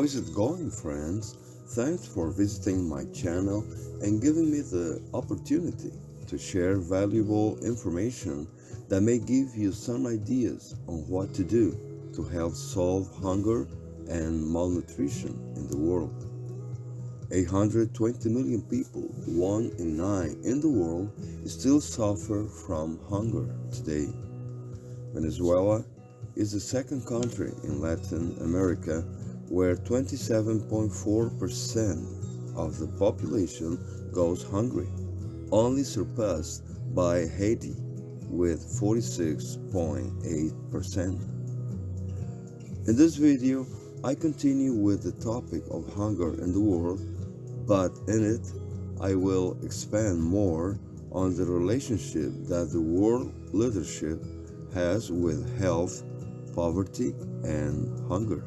How is it going, friends? Thanks for visiting my channel and giving me the opportunity to share valuable information that may give you some ideas on what to do to help solve hunger and malnutrition in the world. 820 million people, 1 in 9 in the world, still suffer from hunger today. Venezuela is the second country in Latin America where 27.4% of the population goes hungry, only surpassed by Haiti with 46.8%. In this video, I continue with the topic of hunger in the world, but in it, I will expand more on the relationship that the world leadership has with health, poverty, and hunger.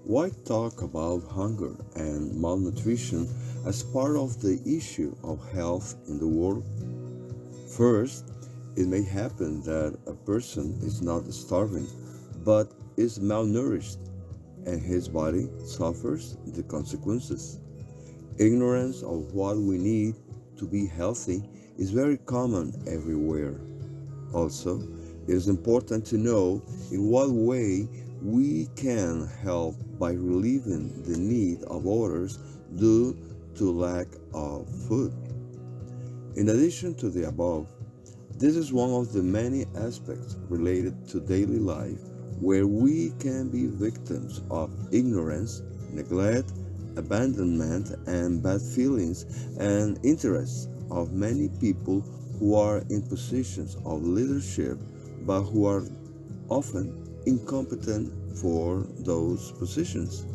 Why talk about hunger and malnutrition as part of the issue of health in the world? First, it may happen that a person is not starving, but is malnourished, and his body suffers the consequences. Ignorance of what we need to be healthy is very common everywhere. Also, it is important to know in what way we can help by relieving the need of others due to lack of food. In addition to the above, this is one of the many aspects related to daily life where we can be victims of ignorance, neglect, abandonment, and bad feelings and interests of many people who are in positions of leadership but who are often incompetent for those positions.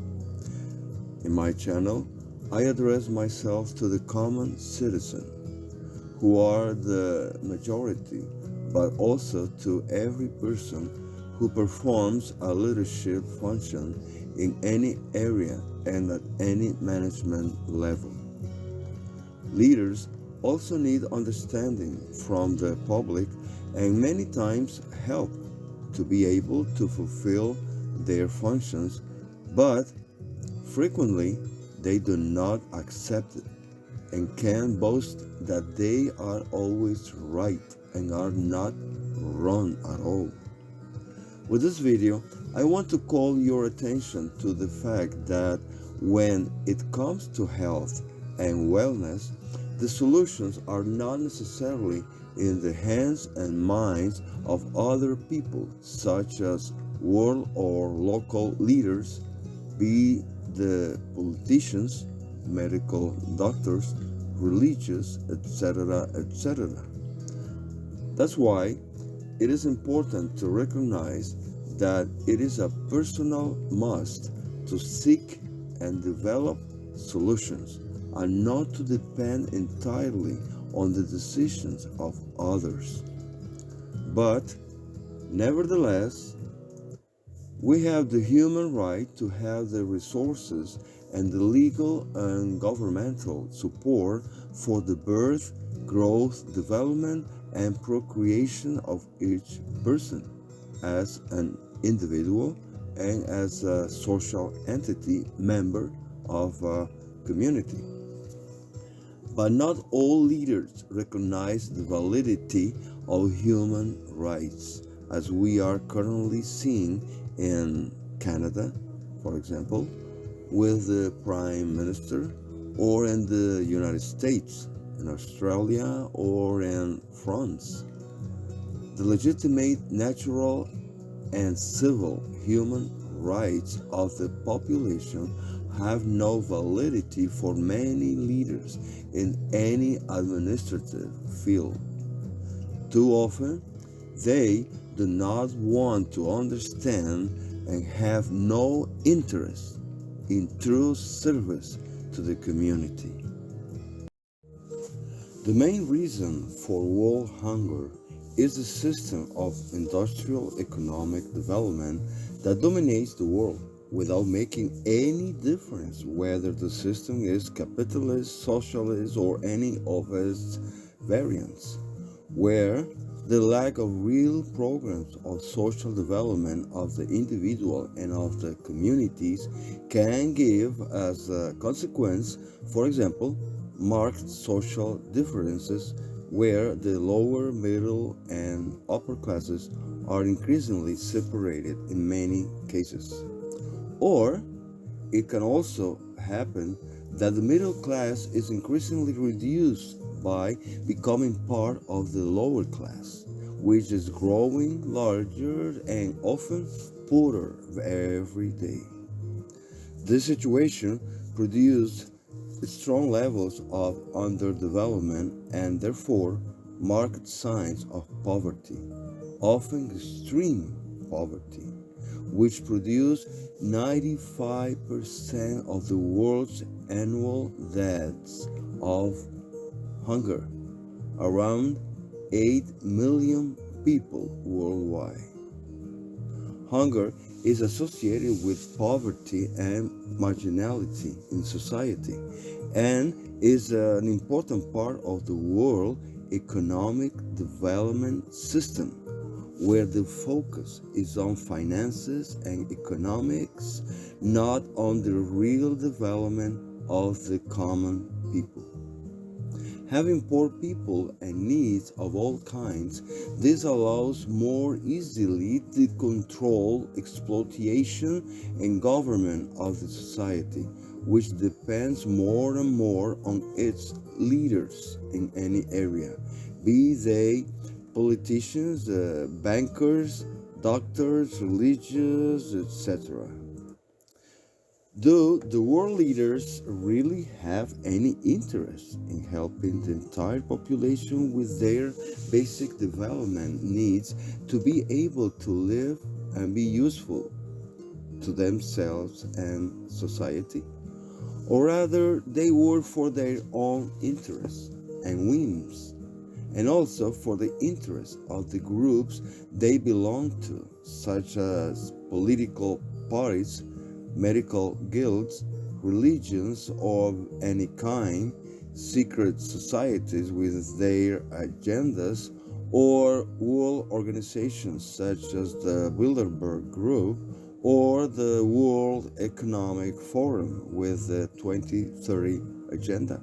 In my channel, I address myself to the common citizen, who are the majority, but also to every person who performs a leadership function in any area and at any management level. Leaders also need understanding from the public and many times help to be able to fulfill their functions, but frequently they do not accept it and can boast that they are always right and are not wrong at all. With this video, I want to call your attention to the fact that when it comes to health and wellness, the solutions are not necessarily in the hands and minds of other people, such as world or local leaders, be the politicians, medical doctors, religious, etc., etc. That's why it is important to recognize that it is a personal must to seek and develop solutions and not to depend entirely on the decisions of others. But, nevertheless, we have the human right to have the resources and the legal and governmental support for the birth, growth, development, and procreation of each person as an individual and as a social entity member of a community. But not all leaders recognize the validity of human rights, as we are currently seeing in Canada, for example, with the Prime Minister, or in the United States, in Australia, or in France. The legitimate, natural, and civil human rights of the population have no validity for many leaders in any administrative field. Too often, they do not want to understand and have no interest in true service to the community. The main reason for world hunger is the system of industrial economic development that dominates the world without making any difference whether the system is capitalist, socialist, or any of its variants, where The lack of real programs of social development of the individual and of the communities can give as a consequence, for example, marked social differences where the lower, middle, and upper classes are increasingly separated in many cases. Or it can also happen that the middle class is increasingly reduced by becoming part of the lower class, which is growing larger and often poorer every day. This situation produced strong levels of underdevelopment and therefore marked signs of poverty, often extreme poverty, which produce 95% of the world's annual deaths of hunger, around 8 million people worldwide. Hunger is associated with poverty and marginality in society and is an important part of the world economic development system where the focus is on finances and economics, not on the real development of the common people. Having poor people and needs of all kinds, this allows more easily the control, exploitation, and government of the society, which depends more and more on its leaders in any area, be they politicians, bankers, doctors, religious, etc. Do the world leaders really have any interest in helping the entire population with their basic development needs to be able to live and be useful to themselves and society? Or rather, they work for their own interests and whims, and also for the interests of the groups they belong to, such as political parties, medical guilds, religions of any kind, secret societies with their agendas, or world organizations such as the Bilderberg Group or the World Economic Forum with the 2030 Agenda.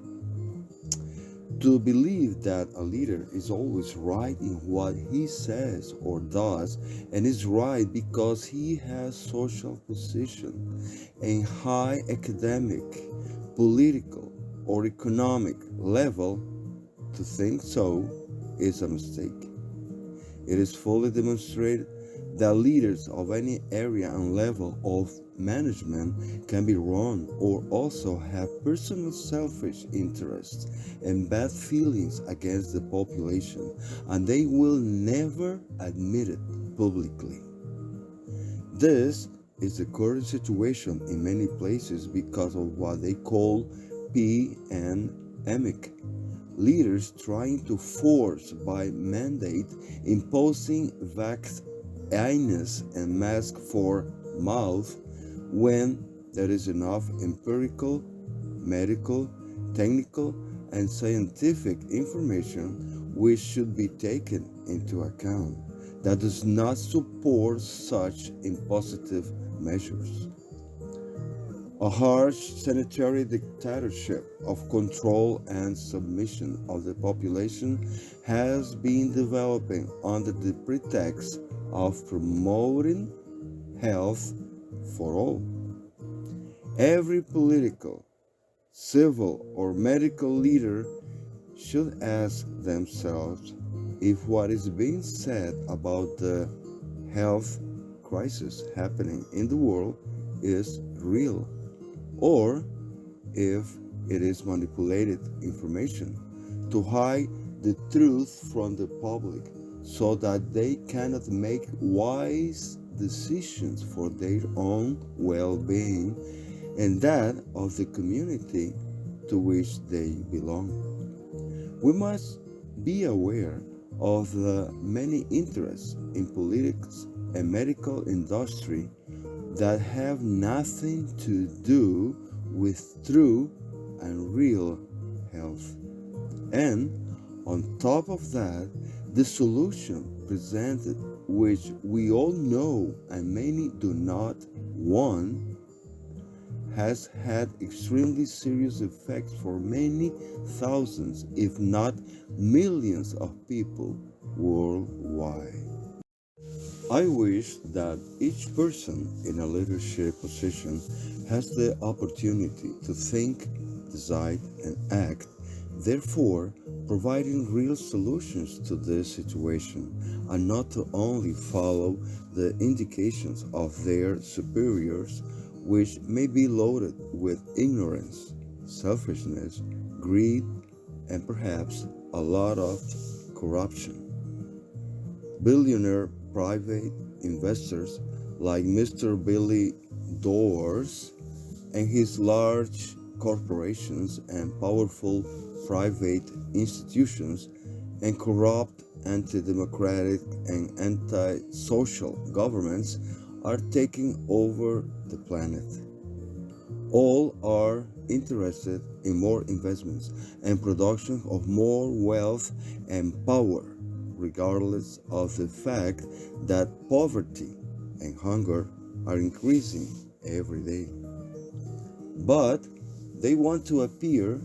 To believe that a leader is always right in what he says or does and is right because he has social position and high academic, political, or economic level, to think so is a mistake. It is fully demonstrated that leaders of any area and level of management can be wrong or also have personal selfish interests and bad feelings against the population, and they will never admit it publicly. This is the current situation in many places because of what they call pandemic. Leaders trying to force by mandate imposing vaccines and mask for mouth when there is enough empirical, medical, technical, and scientific information which should be taken into account that does not support such impositive measures. A harsh sanitary dictatorship of control and submission of the population has been developing under the pretext of promoting health for all. Every political, civil, or medical leader should ask themselves if what is being said about the health crisis happening in the world is real, or if it is manipulated information to hide the truth from the public so that they cannot make wise decisions for their own well-being and that of the community to which they belong. We must be aware of the many interests in politics and medical industry that have nothing to do with true and real health. And on top of that, The solution presented, which we all know and many do not want, has had extremely serious effects for many thousands, if not millions of people worldwide. I wish that each person in a leadership position has the opportunity to think, decide, and act, therefore providing real solutions to this situation, and not to only follow the indications of their superiors, which may be loaded with ignorance, selfishness, greed, and perhaps a lot of corruption. Billionaire private investors like Mr. Billy Doors and his large corporations and powerful private institutions and corrupt anti-democratic and anti-social governments are taking over the planet. All are interested in more investments and production of more wealth and power, regardless of the fact that poverty and hunger are increasing every day. But they want to appear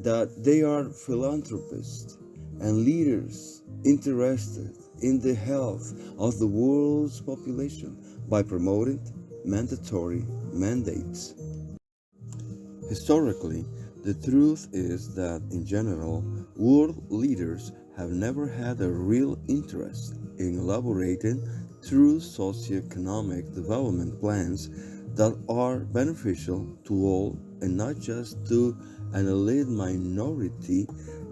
that they are philanthropists and leaders interested in the health of the world's population by promoting mandatory mandates. Historically, the truth is that in general, world leaders have never had a real interest in elaborating true socioeconomic development plans that are beneficial to all and not just to an elite minority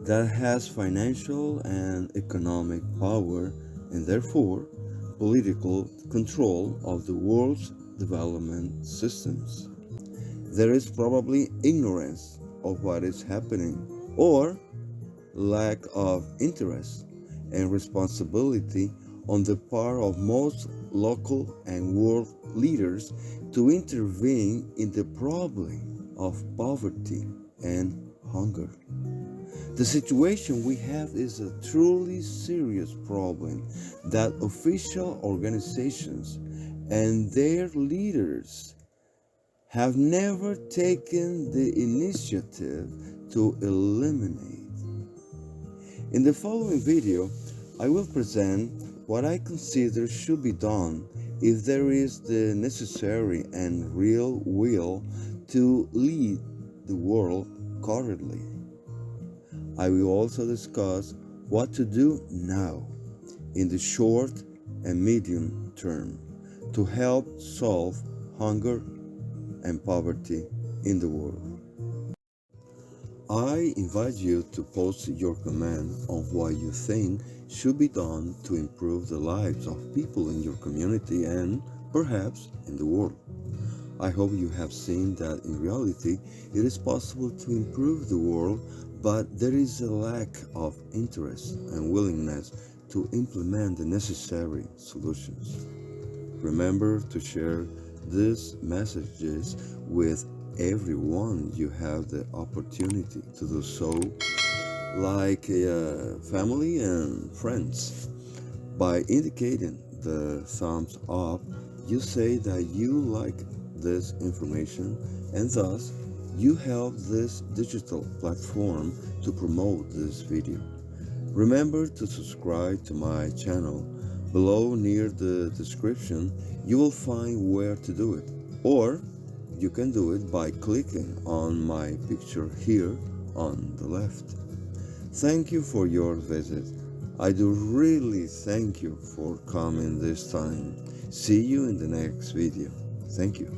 that has financial and economic power and therefore political control of the world's development systems. There is probably ignorance of what is happening or lack of interest and responsibility on the part of most local and world leaders to intervene in the problem of poverty and hunger. The situation we have is a truly serious problem that official organizations and their leaders have never taken the initiative to eliminate. In the following video, I will present what I consider should be done if there is the necessary and real will to lead the world correctly. I will also discuss what to do now, in the short and medium term, to help solve hunger and poverty in the world. I invite you to post your comment on what you think should be done to improve the lives of people in your community and perhaps in the world. I hope you have seen that in reality it is possible to improve the world, but there is a lack of interest and willingness to implement the necessary solutions. Remember to share these messages with everyone you have the opportunity to do so, like family and friends. By indicating the thumbs up, you say that you like this information and thus you help this digital platform to promote this video. Remember to subscribe to my channel. Below near the description, you will find where to do it, or you can do it by clicking on my picture here on the left. Thank you for your visit. I do really thank you for coming this time. See you in the next video. Thank you.